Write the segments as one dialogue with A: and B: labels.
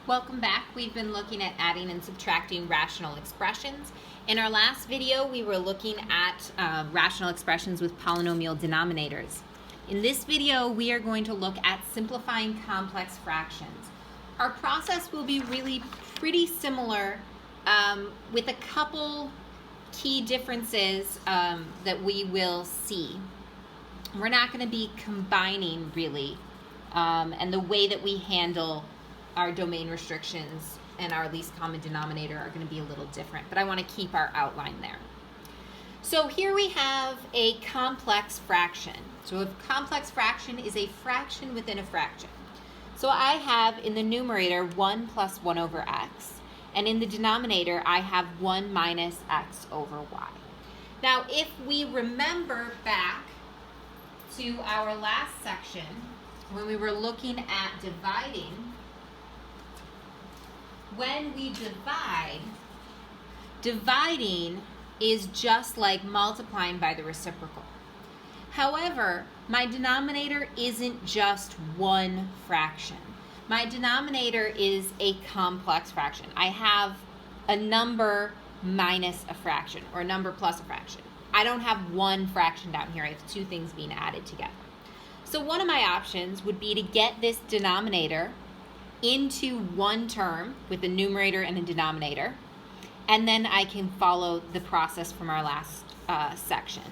A: Welcome back. We've been looking at adding and subtracting rational expressions. In our last video, we were looking at rational expressions with polynomial denominators. In this video, we are going to look at simplifying complex fractions. Our process will be really pretty similar with a couple key differences that we will see. We're not going to be combining really, and the way that we handle our domain restrictions and our least common denominator are going to be a little different, but I want to keep our outline there. So here we have a complex fraction. So a complex fraction is a fraction within a fraction. So I have in the numerator 1 plus 1 over x, and in the denominator I have 1 minus x over y. Now if we remember back to our last section when we were looking at dividing, when we divide, dividing is just like multiplying by the reciprocal. However, my denominator isn't just one fraction. My denominator is a complex fraction. I have a number minus a fraction, or a number plus a fraction. I don't have one fraction down here. I have two things being added together. So one of my options would be to get this denominator into one term with a numerator and a denominator, and then I can follow the process from our last section.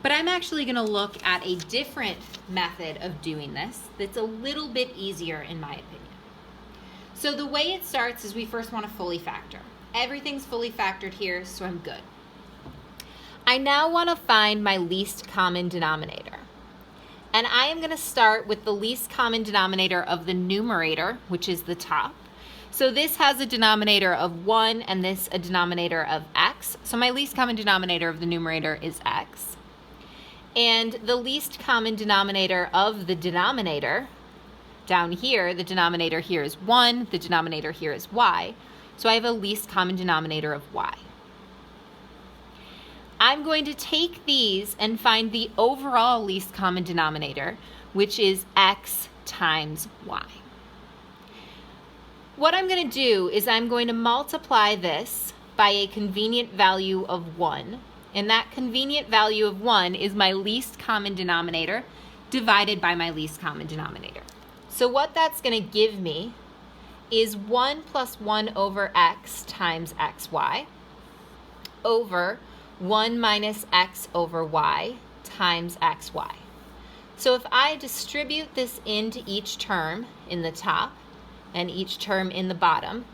A: But I'm actually going to look at a different method of doing this that's a little bit easier in my opinion. So the way it starts is we first want to fully factor. Everything's fully factored here, so I'm good. I now want to find my least common denominator. And I am going to start with the least common denominator of the numerator, which is the top. So this has a denominator of 1 and this a denominator of x. So my least common denominator of the numerator is x. And the least common denominator of the denominator, down here, the denominator here is 1, the denominator here is y. So I have a least common denominator of y. I'm going to take these and find the overall least common denominator, which is x times y. What I'm going to do is I'm going to multiply this by a convenient value of 1, and that convenient value of 1 is my least common denominator divided by my least common denominator. So what that's going to give me is 1 plus 1 over x times xy over 1 minus x over y times xy. So if I distribute this into each term in the top and each term in the bottom,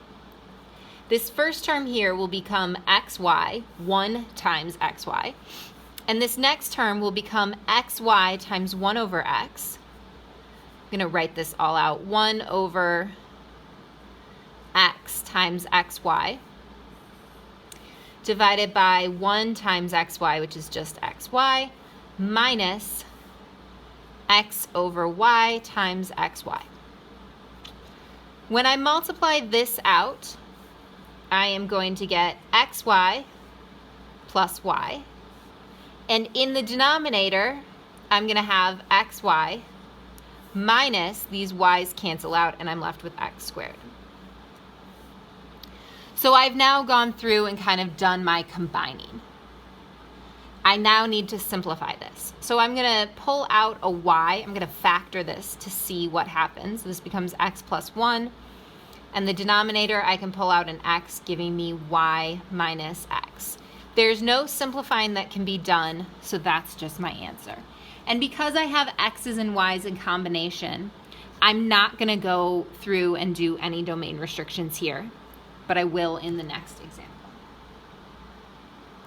A: this first term here will become xy, 1 times xy, and this next term will become xy times 1 over x. I'm going to write this all out, 1 over x times xy, divided by 1 times xy, which is just xy, minus x over y times xy. When I multiply this out, I am going to get xy plus y. And in the denominator, I'm going to have xy minus, these y's cancel out, and I'm left with x squared. So I've now gone through and kind of done my combining. I now need to simplify this. So I'm going to pull out a y. I'm going to factor this to see what happens. This becomes x plus 1. And the denominator, I can pull out an x, giving me y minus x. There's no simplifying that can be done, so that's just my answer. And because I have x's and y's in combination, I'm not going to go through and do any domain restrictions here, but I will in the next example.